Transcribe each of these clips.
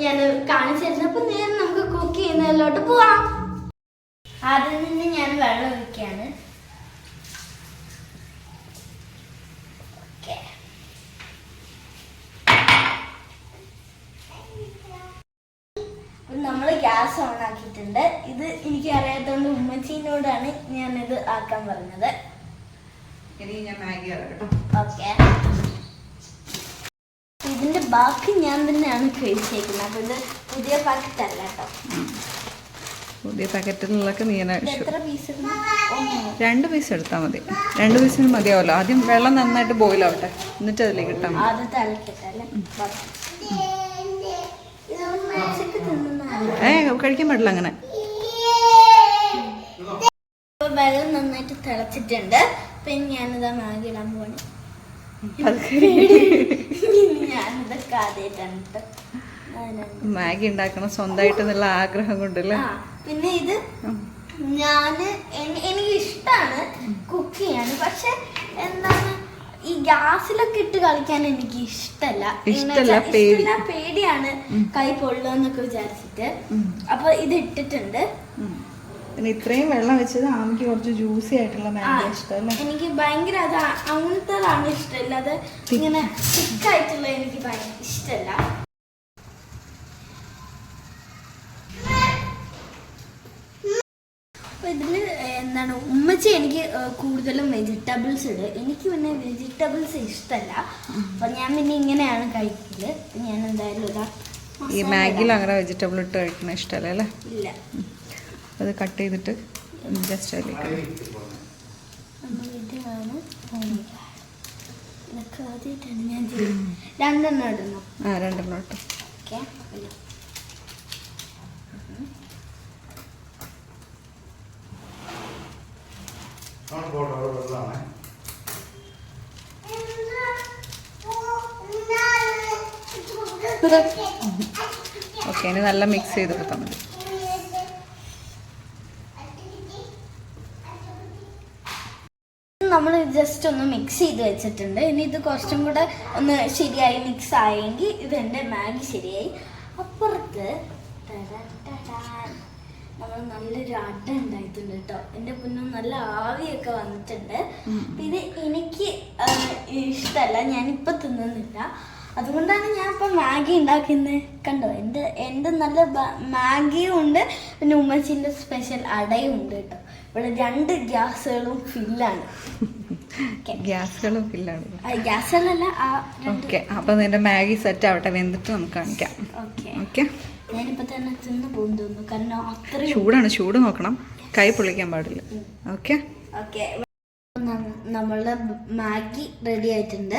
ഞാൻ കാണിച്ചു തരുന്നത്. അപ്പൊ നേരെ നമുക്ക് കുക്ക് ചെയ്യുന്നതിലോട്ട് പോവാം. ആദ്യം തന്നെ ഞാൻ വെള്ളം ഒഴിക്കുകയാണ്. നമ്മൾ ഗ്യാസ് ഓൺ ആക്കിയിട്ടുണ്ട്. ഇത് എനിക്ക് അറിയാത്തതുകൊണ്ട് ഉമ്മച്ചീനോടാണ് ഞാനിത് ആക്കാൻ പറഞ്ഞത്. ഓക്കെ, ഇതിന്റെ ബാക്കി ഞാൻ തന്നെയാണ് കഴിച്ചേക്കുന്നത്. അപ്പൊ ഇത് പുതിയ പാക്കറ്റ് അല്ല കേട്ടോ. പുതിയ പാക്കറ്റിലൊക്കെ നീ എത്ര പീസ്? 2 പീസ് എടുത്താൽ മതി. 2 പീസിന് മതിയാവല്ലോ. ആദ്യം വെള്ളം നന്നായിട്ട് ബോയിൽ ആവട്ടെ, എന്നിട്ട് അതിലേക്ക് ഇട്ടാൽ മതി. അത് തിളക്കട്ടല്ലേ? കഴിക്കാൻ പാടില്ല അങ്ങനെ. വെള്ളം നന്നായിട്ട് തിളച്ചിട്ടുണ്ട്. പിന്നെ ഞാനിതാ മാഗി ഇടാൻ പോവാണ്. ഞാനിതൊക്കെ ആദ്യമായിട്ടാണ് മാഗി ഉണ്ടാക്കണം സ്വന്തമായിട്ട് എന്നുള്ള ആഗ്രഹം കൊണ്ടല്ലേ. പിന്നെ ഇത് എനിക്ക് ഇഷ്ടമാണ് കുക്ക് ചെയ്യാൻ. പക്ഷെ എന്താണ് ഈ ഗ്യാസിലൊക്കെ ഇട്ട് കളിക്കാൻ എനിക്ക് ഇഷ്ടമല്ല. പേടിയാണ് കൈ പൊള്ളുന്നൊക്കെ വിചാരിച്ചിട്ട്. അപ്പൊ ഇത് ഇട്ടിട്ടുണ്ട്. പിന്നെ ഇത്രയും വെള്ളം വെച്ചത് ആമിക്ക് കുറച്ച് ജ്യൂസി ആയിട്ടുള്ള മാഗി ഇഷ്ടമല്ലേ? എനിക്ക് ഭയങ്കര അങ്ങനത്തതാണ് ഇഷ്ടമല്ല. അത് ഇങ്ങനെ തിക്കായിട്ടുള്ള എനിക്ക് ഭയങ്കര ഇഷ്ടമല്ല. അപ്പൊ ഇതില് എന്താണ് ഉമ്മച്ചി എനിക്ക് കൂടുതലും വെജിറ്റബിൾസ് ഇടും. എനിക്ക് പിന്നെ വെജിറ്റബിൾസ് ഇഷ്ടമല്ല. അപ്പൊ ഞാൻ പിന്നെ ഇങ്ങനെയാണ് കഴിക്കല്. ഞാൻ എന്തായാലും ഇതാ ഈ മാഗിയിൽ അങ്ങനെ വെജിറ്റബിൾ ഇട്ട് കഴിക്കണ ഇഷ്ടമല്ല അല്ലേ? ഇല്ല. അത് കട്ട് ചെയ്തിട്ട് ജസ്റ്റ് അതിലേക്ക് രണ്ടെണ്ണം ഇടണം. 2 ഇട്ടു. ഓക്കെ, ഓക്കെ, ഇനി നല്ല മിക്സ് ചെയ്ത് കൊടുത്താൽ മതി. നമ്മൾ ജസ്റ്റ് ഒന്ന് മിക്സ് ചെയ്ത് വെച്ചിട്ടുണ്ട്. ഇനി ഇത് കുറച്ചും കൂടെ ഒന്ന് ശരിയായി മിക്സ് ആയെങ്കിൽ ഇതെൻ്റെ മാഗി ശരിയായി. അപ്പുറത്ത് നമ്മൾ നല്ലൊരു അട ഉണ്ടായിട്ടുണ്ട് കേട്ടോ. എൻ്റെ പൊന്നും നല്ല ആവിയൊക്കെ വന്നിട്ടുണ്ട്. ഇത് എനിക്ക് ഇഷ്ടമല്ല, ഞാനിപ്പോൾ തിന്നുന്നില്ല. അതുകൊണ്ടാണ് ഞാൻ ഇപ്പം മാഗി ഉണ്ടാക്കുന്നത്. കണ്ടോ, എൻ്റെ നല്ല മാഗിയും ഉണ്ട്, പിന്നെ ഉമ്മച്ചിൻ്റെ സ്പെഷ്യൽ അടയും ഉണ്ട് കേട്ടോ. ഇവിടെ 2 ഗ്യാസുകളും ഫില്ലാണ്. ഗ്യാസുകളല്ല. ഓക്കെ, അപ്പൊ നിന്റെ മാഗി സെറ്റ് ആവട്ടെ, വെന്തിട്ട് നമുക്ക് കാണിക്കാം. ഓക്കെ, ഞാനിപ്പോ തന്നെ തിന്ന് പോകുന്നു തോന്നുന്നു. കാരണം അത്രയും ചൂടാണ്. ചൂട് നോക്കണം, കൈ പൊള്ളിക്കാൻ പാടില്ല. ഓക്കെ ഓക്കെ, നമ്മളുടെ മാഗി റെഡി ആയിട്ടുണ്ട്.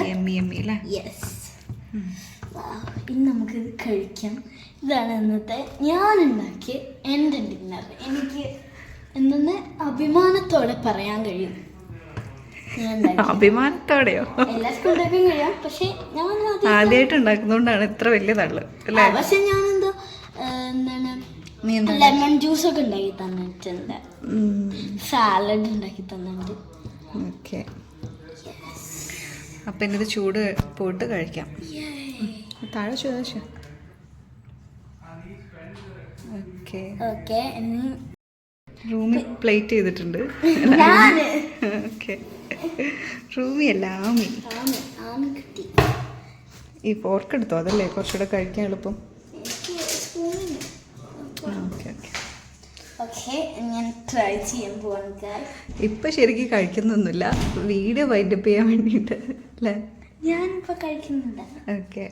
യെസ്, ഇനി നമുക്കിത് കഴിക്കാം. ഇതാണ് ഇന്നത്തെ ഞാൻ ഉണ്ടാക്കിയ എൻ്റെ ഡിന്നർ. എനിക്ക് എന്തെന്ന് അഭിമാനത്തോടെ പറയാൻ കഴിയും. അഭിമാനത്തോടെയോ? എല്ലാ സ്കൂളിലേക്കും കഴിയാം, പക്ഷെ ഞാൻ ആദ്യമായിട്ട് ഉണ്ടാക്കുന്നോണ്ടാണ് ഇത്ര വലിയ തള്ളു. പക്ഷെ ഞാൻ എന്താണ് ലെമൺ ജ്യൂസ് ഒക്കെ ഉണ്ടാക്കി തന്നിട്ടുണ്ട്, സാലഡ് ഉണ്ടാക്കി തന്നിട്ടുണ്ട്. ഓക്കെ, അപ്പൊ ഇന്നത് ചൂട് പോയിട്ട് കഴിക്കാം. താഴെ ചോദിച്ചു. ഓക്കെ ഓക്കെ, റൂമിൽ പ്ലേറ്റ് ചെയ്തിട്ടുണ്ട്. ഓക്കെ, റൂമി അല്ല ആമി. ഈ ഫോർക്ക് എടുത്തോ, അതല്ലേ കുറച്ചുകൂടെ കഴിക്കാൻ എളുപ്പം. ഞാൻ ട്രൈ ചെയ്യാൻ പോവാണ്. ഇപ്പൊ ശരിക്കും കഴിക്കുന്നൊന്നുമില്ല, വീഡിയോ വൈൻഡപ്പ് ചെയ്യാൻ വേണ്ടിട്ട് അല്ലേ? ഞാനിപ്പോ കഴിക്കുന്നുണ്ട്. ഓക്കെ,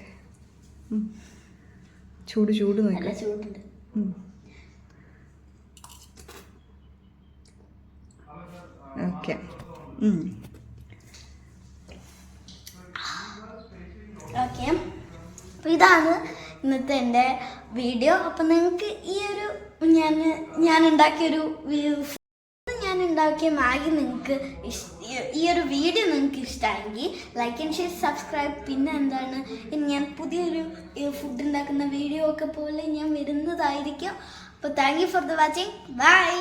ചൂട് ചൂട് നോക്കാം. ചൂടുണ്ട്. ഓക്കെ, ഓക്കെ, അപ്പോൾ ഇതാണ് ഇന്നത്തെ എൻ്റെ വീഡിയോ. അപ്പം നിങ്ങൾക്ക് ഈ ഒരു ഞാൻ ഉണ്ടാക്കിയൊരു മാഗി നിങ്ങൾക്ക് ഈ ഒരു വീഡിയോ നിങ്ങൾക്ക് ഇഷ്ടമായെങ്കിൽ ലൈക്ക് ആൻഡ് ഷെയർ, സബ്സ്ക്രൈബ്. പിന്നെ എന്താണ്, ഞാൻ പുതിയൊരു ഫുഡ് ഉണ്ടാക്കുന്ന വീഡിയോ ഒക്കെ പോലെ ഞാൻ വരുന്നതായിരിക്കും. അപ്പോൾ thank you for the watching. By.